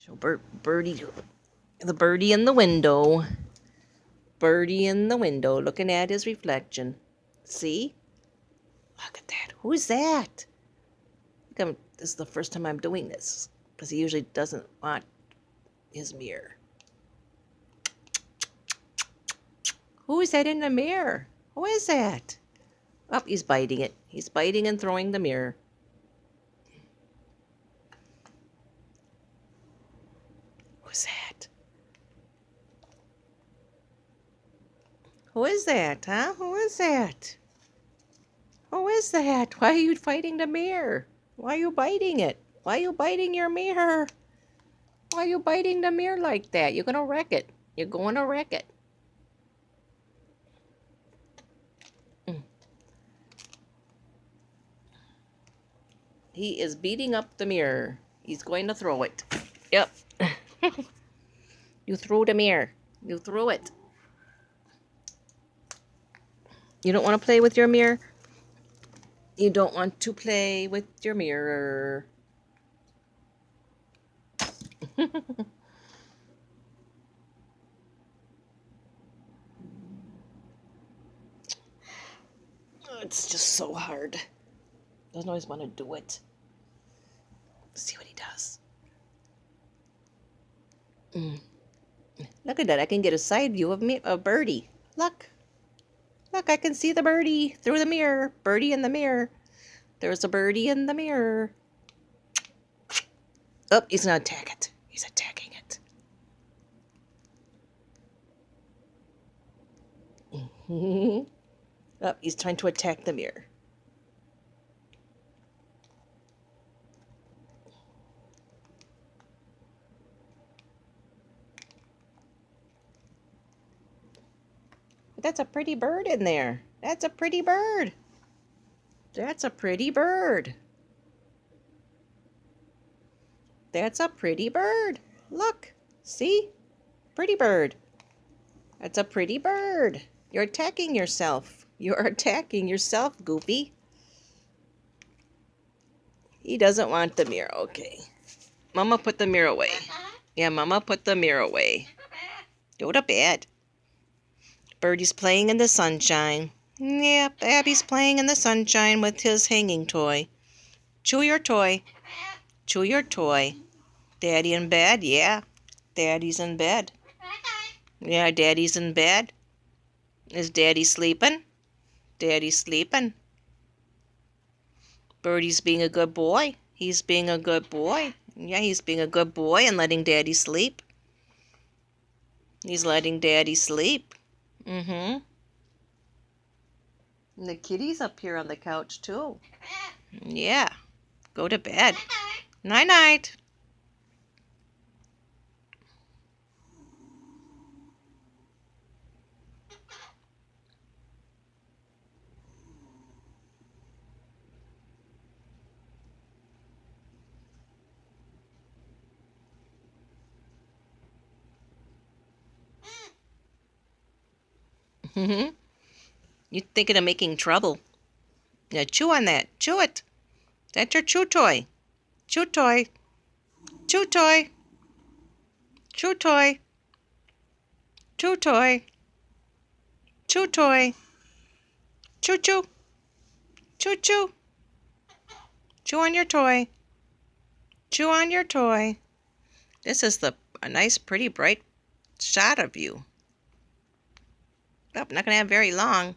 Show Birdie, the birdie in the window. Birdie in the window looking at his reflection. See? Look at that. Who's that? This is the first time I'm doing this because he usually doesn't want his mirror. Who is that in the mirror? Who is that? Oh, he's biting it. He's biting and throwing the mirror. Who's that? Who is that, huh? Who is that? Who is that? Why are you fighting the mirror? Why are you biting it? Why are you biting your mirror? Why are you biting the mirror like that? You're going to wreck it. You're going to wreck it. He is beating up the mirror. He's going to throw it. Yep. You threw the mirror. You threw it. You don't want to play with your mirror? You don't want to play with your mirror. It's just so hard. Doesn't always want to do it. Let's see what he does. Look at that. I can get a side view of me, a birdie. Look. Look, I can see the birdie through the mirror. Birdie in the mirror. There's a birdie in the mirror. Oh, he's going to attack it. He's attacking it. Oh, he's trying to attack the mirror. That's a pretty bird in there. That's a pretty bird. That's a pretty bird. That's a pretty bird. Look. See? Pretty bird. That's a pretty bird. You're attacking yourself. You're attacking yourself, Goofy. He doesn't want the mirror. Okay. Mama put the mirror away. Yeah, Mama put the mirror away. Go to bed. Birdie's playing in the sunshine. Yep, Abby's playing in the sunshine with his hanging toy. Chew your toy. Chew your toy. Daddy in bed? Yeah. Daddy's in bed. Yeah, Daddy's in bed. Is Daddy sleeping? Daddy's sleeping. Birdie's being a good boy. He's being a good boy. Yeah, he's being a good boy and letting Daddy sleep. He's letting Daddy sleep. And the kitty's up here on the couch, too. Yeah. Go to bed. Night-night. You're thinking of making trouble. Yeah, chew on that. Chew it. That's your chew toy. Chew toy. Chew toy. Chew toy. Chew toy. Chew toy. Chew chew. Chew chew. Chew on your toy. Chew on your toy. This is a nice, pretty, bright shot of you. Oh, not going to have very long.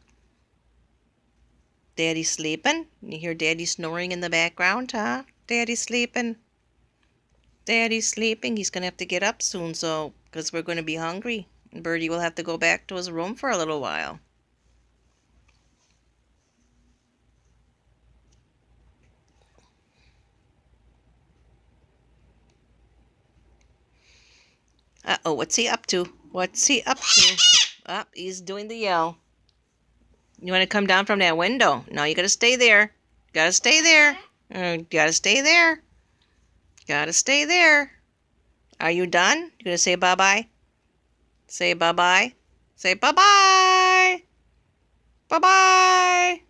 Daddy's sleeping. You hear Daddy snoring in the background, huh? Daddy's sleeping. Daddy's sleeping. He's going to have to get up soon, so because we're going to be hungry. And Birdie will have to go back to his room for a little while. Uh-oh, what's he up to? What's he up to? Oh, he's doing the yell. You want to come down from that window? No, you got to stay there. Got to stay there. Got to stay there. Got to stay there. Are you done? You going to say bye-bye? Say bye-bye. Say bye-bye. Bye-bye.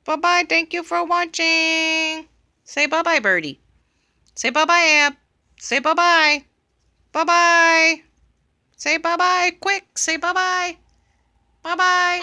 Bye-bye. Thank you for watching. Say bye-bye, Birdie. Say bye-bye, Ab. Say bye-bye. Bye-bye. Say bye-bye. Quick. Say bye-bye. Bye-bye.